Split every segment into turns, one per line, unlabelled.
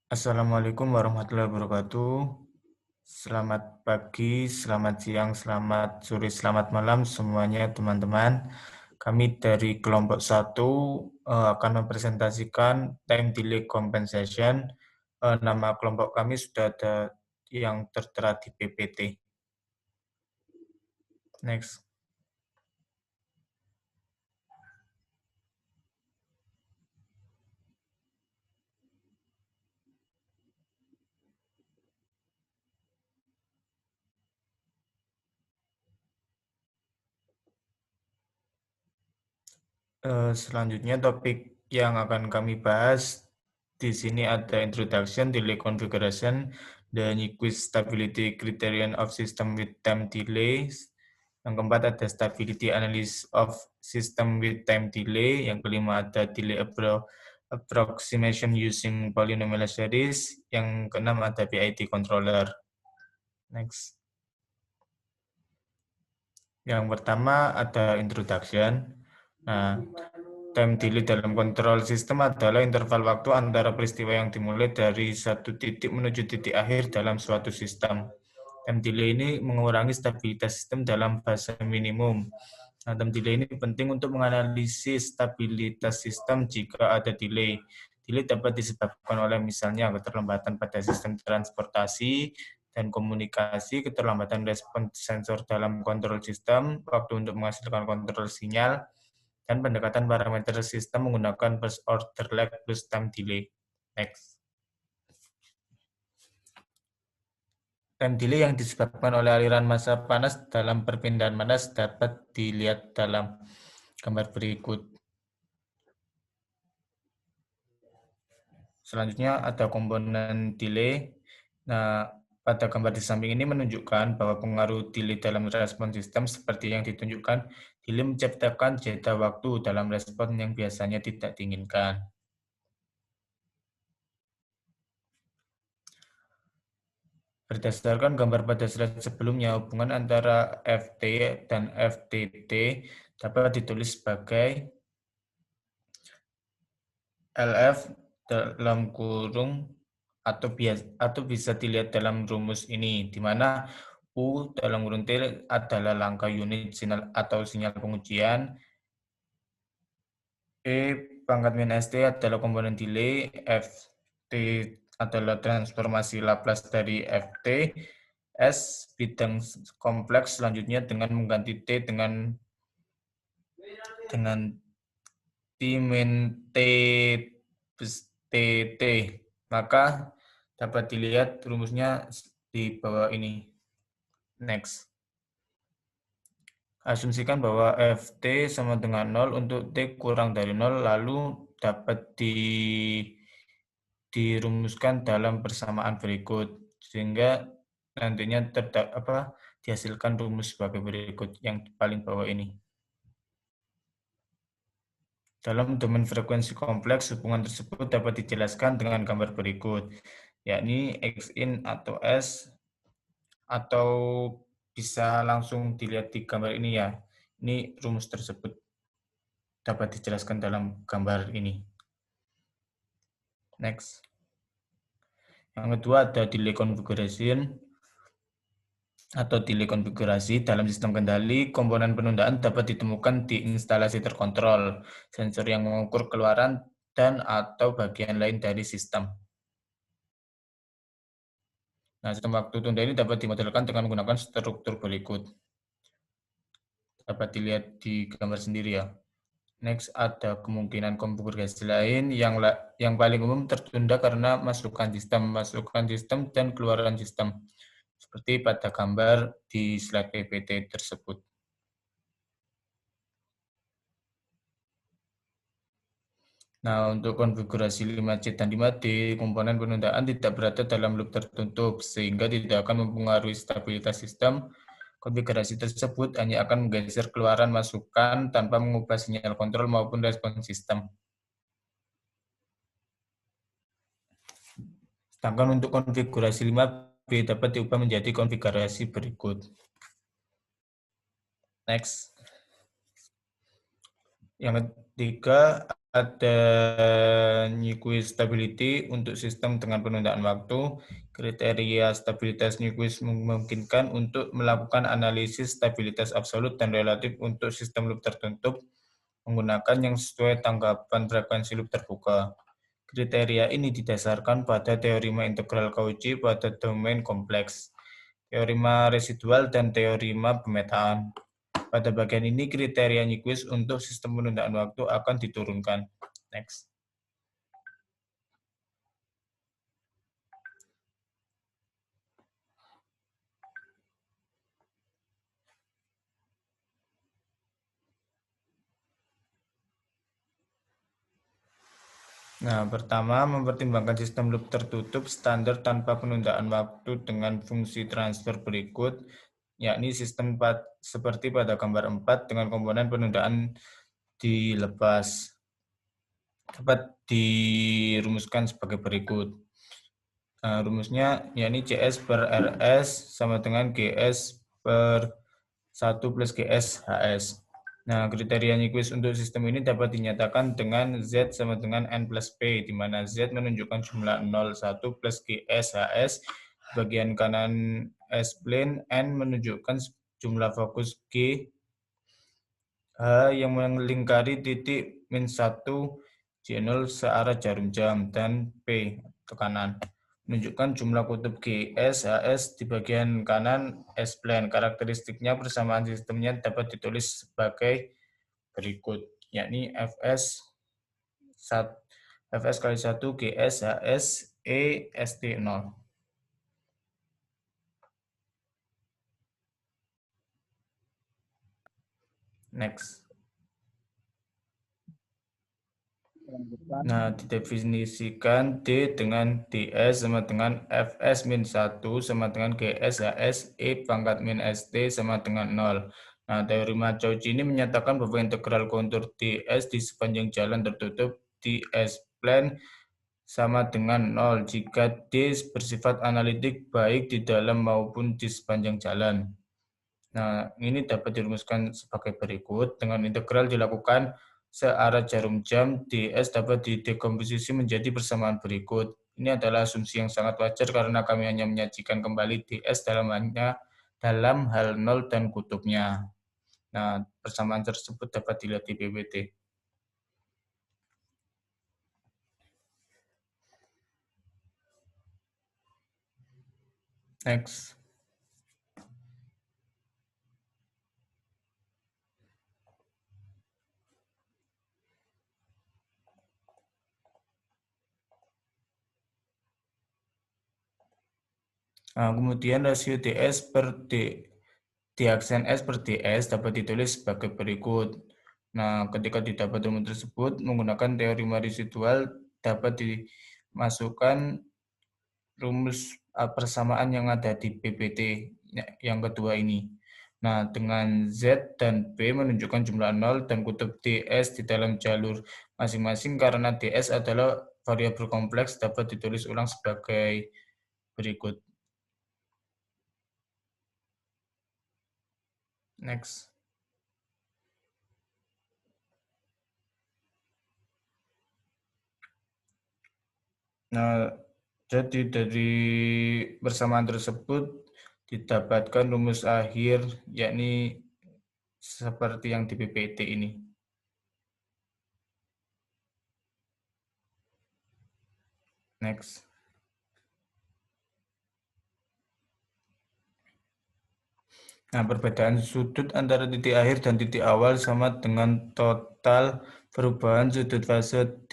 Assalamualaikum warahmatullahi wabarakatuh. Selamat pagi, selamat siang, selamat sore, selamat malam semuanya teman-teman. Kami dari kelompok 1 akan mempresentasikan time delay compensation. Nama kelompok kami sudah ada yang tertera di PPT. Next. Selanjutnya topik yang akan kami bahas di sini ada introduction, delay configuration, the Nyquist stability criterion of system with time delays. Yang keempat ada stability analysis of system with time delay. Yang kelima ada delay approximation using polynomial series. Yang keenam ada PID controller. Next. Yang pertama ada introduction. Nah, time delay dalam kontrol sistem adalah interval waktu antara peristiwa yang dimulai dari satu titik menuju titik akhir dalam suatu sistem. Time delay ini mengurangi stabilitas sistem dalam fase minimum. Nah, time delay ini penting untuk menganalisis stabilitas sistem jika ada delay. Delay dapat disebabkan oleh misalnya keterlambatan pada sistem transportasi dan komunikasi, keterlambatan respons sensor dalam kontrol sistem, waktu untuk menghasilkan kontrol sinyal, dan pendekatan parameter sistem menggunakan first order lag plus time delay. Next. Time delay yang disebabkan oleh aliran massa panas dalam perpindahan panas dapat dilihat dalam gambar berikut. Selanjutnya ada komponen delay. Nah, pada gambar di samping ini menunjukkan bahwa pengaruh delay dalam respon sistem seperti yang ditunjukkan, delay menciptakan jeda waktu dalam respon yang biasanya tidak diinginkan. Berdasarkan gambar pada slide sebelumnya, hubungan antara Ft dan Ftt dapat ditulis sebagai Lf dalam kurung atau bisa dilihat dalam rumus ini, di mana U dalam kurung T adalah langkah unit sinyal atau sinyal pengujian, E pangkat min St adalah komponen delay, Ft adalah transformasi Laplace dari Ft, S bidang kompleks selanjutnya dengan mengganti T dengan T min T TT. Maka dapat dilihat rumusnya di bawah ini. Next. Asumsikan bahwa Ft sama dengan 0 untuk T kurang dari 0, lalu dapat dirumuskan dalam persamaan berikut. Sehingga nantinya dihasilkan rumus sebagai berikut yang paling bawah ini. Dalam domain frekuensi kompleks, hubungan tersebut dapat dijelaskan dengan gambar berikut, yakni Xin atau S, atau bisa langsung dilihat di gambar ini ya. Ini rumus tersebut dapat dijelaskan dalam gambar ini. Next. Yang kedua ada delay configuration atau delay konfigurasi. Dalam sistem kendali, komponen penundaan dapat ditemukan di instalasi terkontrol, sensor yang mengukur keluaran, dan atau bagian lain dari sistem. Nah, sistem waktu tunda ini dapat dimodelkan dengan menggunakan struktur berikut. Dapat dilihat di gambar sendiri ya. Next, ada kemungkinan konfigurasi lain yang paling umum tertunda karena masukan sistem, dan keluaran sistem. Seperti pada gambar di slide PPT tersebut. Nah, untuk konfigurasi 5C dan 5D, komponen penundaan tidak berada dalam loop tertutup, sehingga tidak akan mempengaruhi stabilitas sistem. Konfigurasi tersebut hanya akan menggeser keluaran masukan tanpa mengubah sinyal kontrol maupun respons sistem. Sedangkan untuk konfigurasi 5B dapat diubah menjadi konfigurasi berikut. Next. Yang ketiga ada Nyquist stability untuk sistem dengan penundaan waktu. Kriteria stabilitas Nyquist memungkinkan untuk melakukan analisis stabilitas absolut dan relatif untuk sistem loop tertutup menggunakan yang sesuai tanggapan frekuensi loop terbuka. Kriteria ini didasarkan pada teorema integral Cauchy pada domain kompleks, teorema residual, dan teorema pemetaan. Pada bagian ini, kriteria Nyquist untuk sistem penundaan waktu akan diturunkan. Next. Nah, pertama, mempertimbangkan sistem loop tertutup standar tanpa penundaan waktu dengan fungsi transfer berikut, yakni sistem seperti pada gambar 4 dengan komponen penundaan dilepas. Dapat dirumuskan sebagai berikut. Nah, rumusnya yakni CS per RS sama dengan GS per 1 plus GS HS. Nah, kriteria Nyquist untuk sistem ini dapat dinyatakan dengan Z sama dengan N plus P, di mana Z menunjukkan jumlah 0, 1 plus GS HS, bagian kanan S-plane, N menunjukkan jumlah fokus G, H yang melingkari titik min 1, J0 searah jarum jam, dan P tekanan. Menunjukkan jumlah kutub GS, HS di bagian kanan S-plane. Karakteristiknya persamaan sistemnya dapat ditulis sebagai berikut, yakni Fs kali 1 GS, HS, E, ST0. Next. Nah, didefinisikan D dengan DS sama dengan Fs min 1 sama dengan GS HS E pangkat min ST sama dengan 0. Nah, teorema Cauchy ini menyatakan bahwa integral kontur DS di sepanjang jalan tertutup di S-plane sama dengan 0 jika D bersifat analitik baik di dalam maupun di sepanjang jalan. Nah, ini dapat dirumuskan sebagai berikut. Dengan integral dilakukan searah jarum jam, ds dapat didekomposisi menjadi persamaan berikut. Ini adalah asumsi yang sangat wajar karena kami hanya menyajikan kembali ds dalam hal 0 dan kutubnya. Nah, persamaan tersebut dapat dilihat di PPT. Next. Nah, kemudian rasio ds per diaksen S per ds dapat ditulis sebagai berikut. Nah, ketika didapat rumus tersebut, menggunakan teorema residual dapat dimasukkan rumus persamaan yang ada di PPT yang kedua ini. Nah, dengan Z dan B menunjukkan jumlah 0 dan kutub DS di dalam jalur masing-masing karena DS adalah variabel kompleks dapat ditulis ulang sebagai berikut. Next. Nah, jadi dari persamaan tersebut didapatkan rumus akhir, yakni seperti yang di PPT ini. Next. Nah, perbedaan sudut antara titik akhir dan titik awal sama dengan total perubahan sudut fase D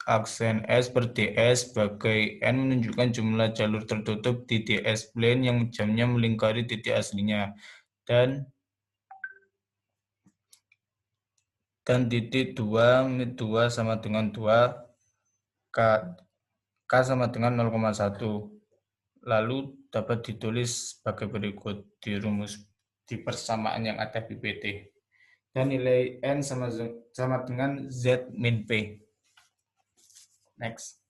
aksen S per DS sebagai N menunjukkan jumlah jalur tertutup di DS plane yang jamnya melingkari titik aslinya. Dan titik 2, mid 2 sama dengan 2, K sama dengan 0,1. Lalu dapat ditulis sebagai berikut di rumus di persamaan yang ada di PPT. Dan nilai N sama dengan Z min P. Next.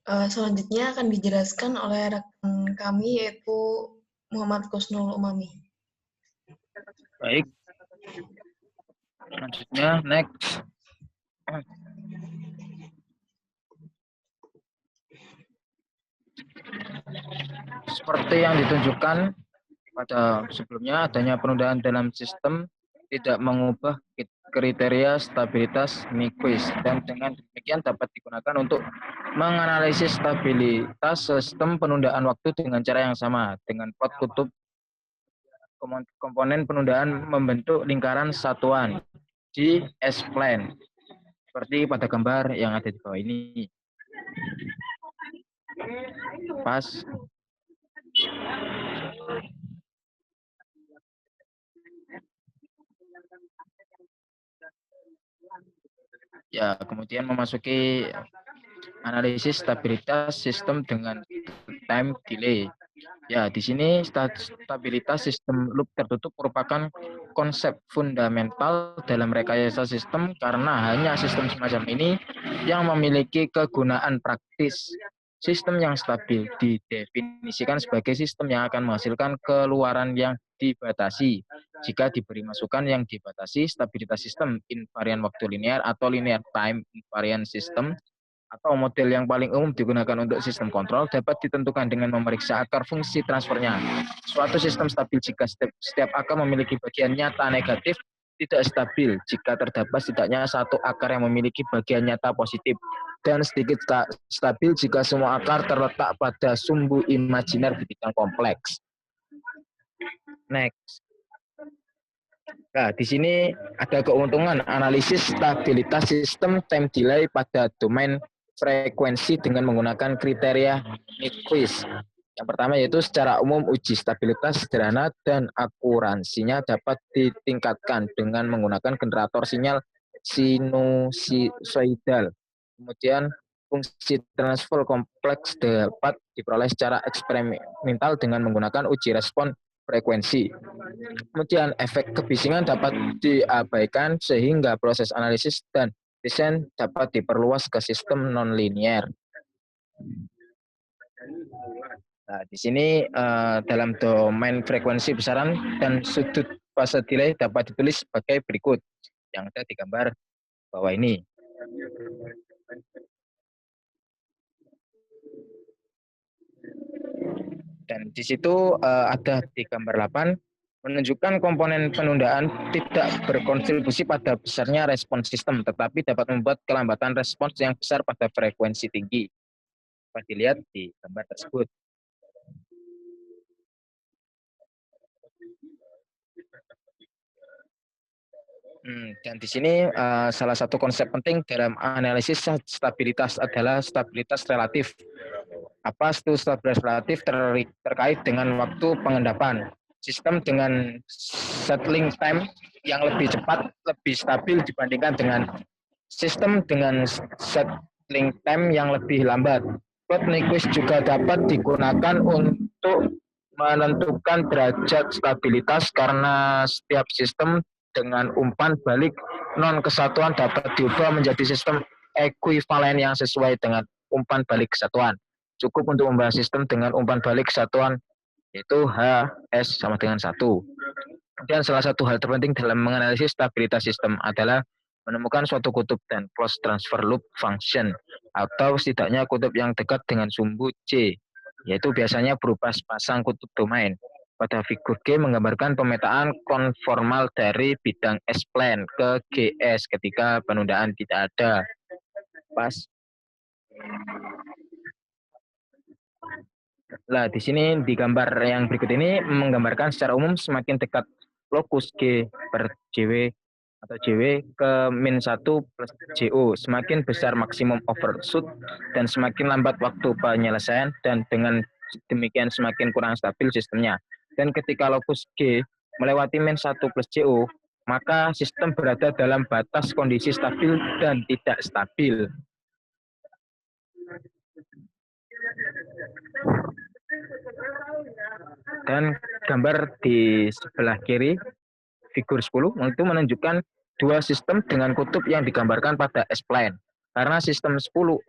Selanjutnya akan dijelaskan oleh rekan kami yaitu Muhammad Kusnul Umami.
Baik, Selanjutnya, next. Seperti yang ditunjukkan pada sebelumnya, adanya penundaan dalam sistem tidak mengubah kriteria stabilitas Nyquist, dan dengan demikian dapat digunakan untuk menganalisis stabilitas sistem penundaan waktu dengan cara yang sama, dengan plot kutub komponen penundaan membentuk lingkaran satuan di S-plane, seperti pada gambar yang ada di bawah ini. Pas. Ya, kemudian memasuki analisis stabilitas sistem dengan time delay. Ya, di sini stabilitas sistem loop tertutup merupakan konsep fundamental dalam rekayasa sistem, karena hanya sistem semacam ini yang memiliki kegunaan praktis. Sistem yang stabil didefinisikan sebagai sistem yang akan menghasilkan keluaran yang dibatasi. Jika diberi masukan yang dibatasi, stabilitas sistem invariant waktu linear atau linear time invariant system atau model yang paling umum digunakan untuk sistem kontrol dapat ditentukan dengan memeriksa akar fungsi transfernya. Suatu sistem stabil jika setiap akar memiliki bagian nyata negatif, tidak stabil jika terdapat setidaknya satu akar yang memiliki bagian nyata positif, dan sedikit stabil jika semua akar terletak pada sumbu imajiner di bidang kompleks. Next. Nah, di sini ada keuntungan analisis stabilitas sistem time delay pada domain frekuensi dengan menggunakan kriteria Nyquist. Yang pertama yaitu secara umum uji stabilitas sederhana dan akuransinya dapat ditingkatkan dengan menggunakan generator sinyal sinusoidal. Kemudian fungsi transfer kompleks dapat diperoleh secara eksperimental dengan menggunakan uji respon frekuensi. Kemudian efek kebisingan dapat diabaikan sehingga proses analisis dan desain dapat diperluas ke sistem nonlinear. Nah, di sini dalam domain frekuensi besaran dan sudut fase delay dapat ditulis sebagai berikut yang ada di gambar bawah ini. Dan di situ ada di gambar 8 menunjukkan komponen penundaan tidak berkontribusi pada besarnya respons sistem, tetapi dapat membuat kelambatan respons yang besar pada frekuensi tinggi. Dapat dilihat di gambar tersebut. Dan di sini salah satu konsep penting dalam analisis stabilitas adalah stabilitas relatif. Apa itu stabilitas relatif? Terkait dengan waktu pengendapan. Sistem dengan settling time yang lebih cepat, lebih stabil dibandingkan dengan sistem dengan settling time yang lebih lambat. Plot Nyquist juga dapat digunakan untuk menentukan derajat stabilitas, karena setiap sistem dengan umpan balik non-kesatuan dapat diubah menjadi sistem ekuivalen yang sesuai dengan umpan balik kesatuan. Cukup untuk membahas sistem dengan umpan balik kesatuan, yaitu HS sama dengan 1. Dan salah satu hal terpenting dalam menganalisis stabilitas sistem adalah menemukan suatu kutub dan closed transfer loop function, atau setidaknya kutub yang dekat dengan sumbu C, yaitu biasanya berupa sepasang kutub domain. Pada figur G menggambarkan pemetaan konformal dari bidang S-plane ke GS ketika penundaan tidak ada. Pas. Nah, di sini di gambar yang berikut ini menggambarkan secara umum semakin dekat lokus G per JW atau JW ke -1 plus JO, semakin besar maksimum overshoot dan semakin lambat waktu penyelesaian, dan dengan demikian semakin kurang stabil sistemnya. Dan ketika lokus G melewati -1 plus JO, maka sistem berada dalam batas kondisi stabil dan tidak stabil. Dan gambar di sebelah kiri, figur 10, itu menunjukkan dua sistem dengan kutub yang digambarkan pada S-plane. Karena sistem 10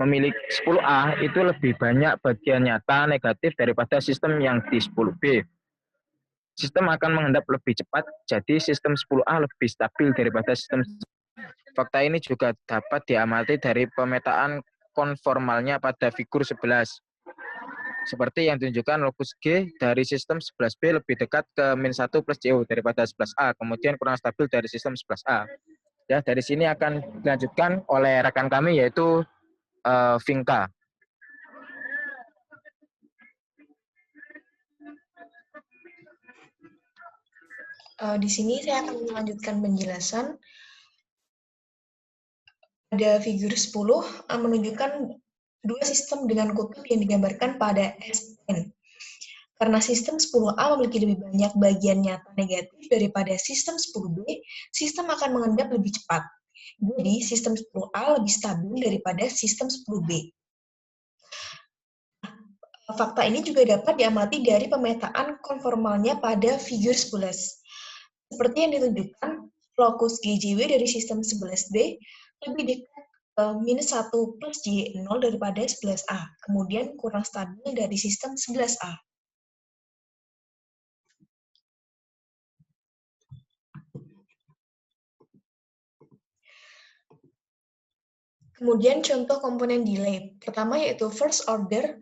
memiliki 10A itu lebih banyak bagian nyata negatif daripada sistem yang di 10B. sistem akan mengendap lebih cepat, jadi sistem 10A lebih stabil daripada sistem. Fakta ini juga dapat diamati dari pemetaan konformalnya pada figur 11. Seperti yang ditunjukkan lokus G dari sistem 11B lebih dekat ke -1 plus JO daripada 11A, kemudian kurang stabil dari sistem 11A. Ya, dari sini akan dilanjutkan oleh rekan kami yaitu Vinka.
Di sini saya akan melanjutkan penjelasan. Pada figur 10 menunjukkan dua sistem dengan kutub yang digambarkan pada SN. Karena sistem 10A memiliki lebih banyak bagian nyata negatif daripada sistem 10B, sistem akan mengendap lebih cepat. Jadi, sistem 10A lebih stabil daripada sistem 10B. Fakta ini juga dapat diamati dari pemetaan konformalnya pada figur 11. Seperti yang ditunjukkan, lokus GJW dari sistem 11B lebih dekat ke -1 plus J0 daripada 11A, kemudian kurang stabil dari sistem 11A. Kemudian contoh komponen delay. Pertama yaitu first order,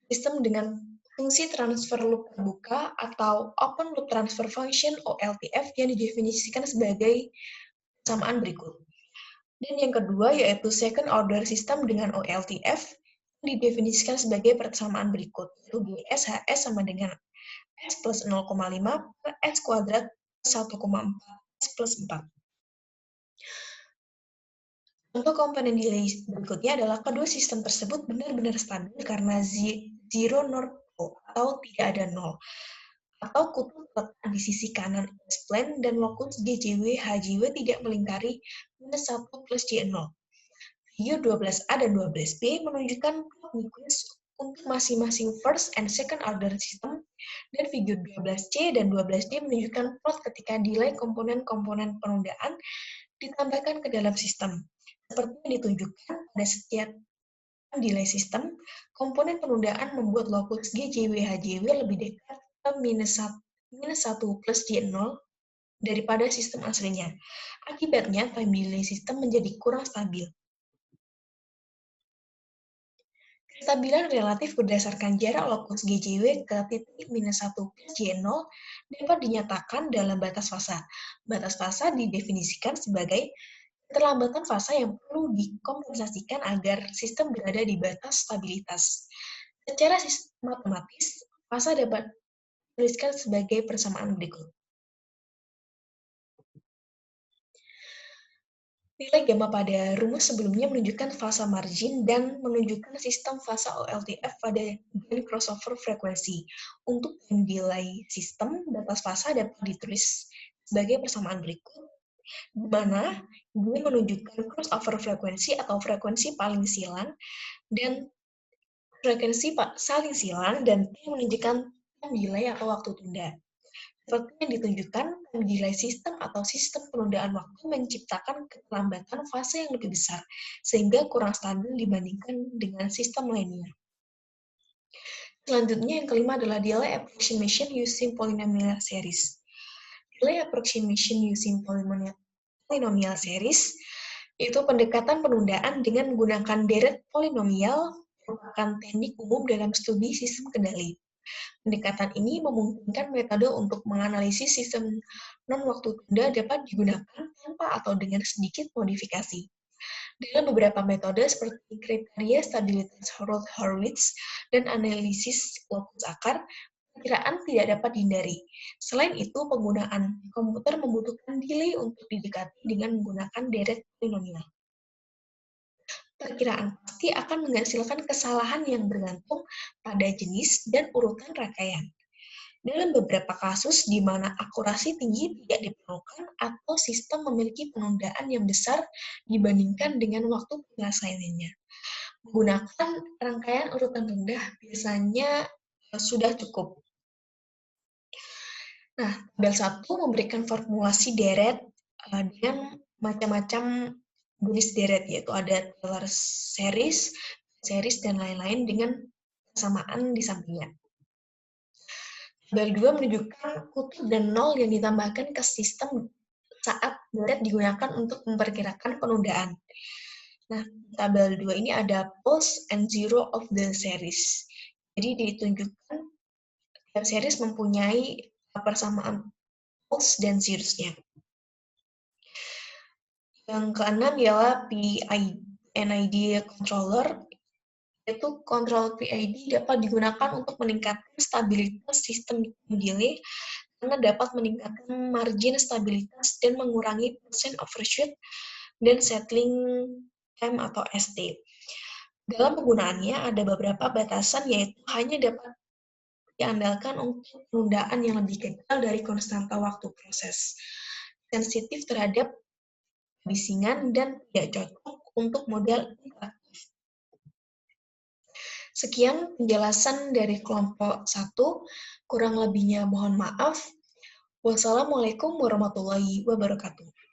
sistem dengan fungsi transfer loop terbuka atau open loop transfer function OLTF yang didefinisikan sebagai persamaan berikut. Dan yang kedua yaitu second order system dengan OLTF yang didefinisikan sebagai persamaan berikut, yaitu GS HS sama dengan S plus 0,5 per S kuadrat 1,4 S plus 4. Untuk komponen delay berikutnya adalah kedua sistem tersebut benar-benar stabil karena zero nor atau tidak ada nol, atau kutub letak di sisi kanan S-plane dan lokus GJW HJW tidak melingkari -1 plus J0. Figur 12A dan 12B menunjukkan plot Nyquist untuk masing-masing first and second order system, dan figur 12C dan 12D menunjukkan plot ketika delay komponen-komponen penundaan ditambahkan ke dalam sistem. Seperti yang ditunjukkan pada setiap delay system, komponen penundaan membuat lokus GJW-HJW lebih dekat ke -1 plus J0 daripada sistem aslinya. Akibatnya, time delay system menjadi kurang stabil. Kestabilan relatif berdasarkan jarak lokus GJW ke titik -1 plus J0 dapat dinyatakan dalam batas fasa. Batas fasa didefinisikan sebagai keterlambatan fasa yang perlu dikompensasikan agar sistem berada di batas stabilitas. Secara matematis, fasa dapat dituliskan sebagai persamaan berikut. Nilai gamma pada rumus sebelumnya menunjukkan fasa margin dan menunjukkan sistem fasa OLTF pada gain crossover frekuensi. Untuk time delay sistem, batas fasa dapat ditulis sebagai persamaan berikut, di mana G menunjukkan crossover frekuensi atau frekuensi paling silang, dan frekuensi saling silang, dan T menunjukkan time delay atau waktu tunda. Seperti yang ditunjukkan, time delay sistem atau sistem penundaan waktu menciptakan keterlambatan fase yang lebih besar, sehingga kurang stabil dibandingkan dengan sistem lainnya. Selanjutnya, yang kelima adalah delay approximation using polynomial series. Delay approximation using polynomial series itu pendekatan penundaan dengan menggunakan deret polinomial, merupakan teknik umum dalam studi sistem kendali. Pendekatan ini memungkinkan metode untuk menganalisis sistem non-waktu tunda dapat digunakan tanpa atau dengan sedikit modifikasi. Dalam beberapa metode seperti kriteria stabilitas Routh-Hurwitz dan analisis lokus akar, perkiraan tidak dapat dihindari. Selain itu, penggunaan komputer membutuhkan delay untuk didekati dengan menggunakan deret polinomial. Perkiraan pasti akan menghasilkan kesalahan yang bergantung pada jenis dan urutan rangkaian. Dalam beberapa kasus di mana akurasi tinggi tidak diperlukan atau sistem memiliki penundaan yang besar dibandingkan dengan waktu penyelesaiannya, menggunakan rangkaian urutan rendah biasanya sudah cukup. Nah, tabel 1 memberikan formulasi deret dengan macam-macam jenis deret, yaitu ada Taylor series, dan lain-lain dengan persamaan di sampingnya. Tabel 2 menunjukkan kutub dan nol yang ditambahkan ke sistem saat baret digunakan untuk memperkirakan penundaan. Nah, tabel 2 ini ada pulse and zero of the series. Jadi ditunjukkan tiap series mempunyai persamaan pulse dan zeros-nya. Yang keenam ialah PID controller, yaitu kontrol PID dapat digunakan untuk meningkatkan stabilitas sistem delay karena dapat meningkatkan margin stabilitas dan mengurangi percent overshoot dan settling time atau ST. Dalam penggunaannya ada beberapa batasan, yaitu hanya dapat diandalkan untuk penundaan yang lebih kecil dari konstanta waktu proses, sensitif terhadap bisingan, dan tidak cocok untuk model interaktif. Sekian penjelasan dari kelompok 1, kurang lebihnya mohon maaf. Wassalamualaikum warahmatullahi wabarakatuh.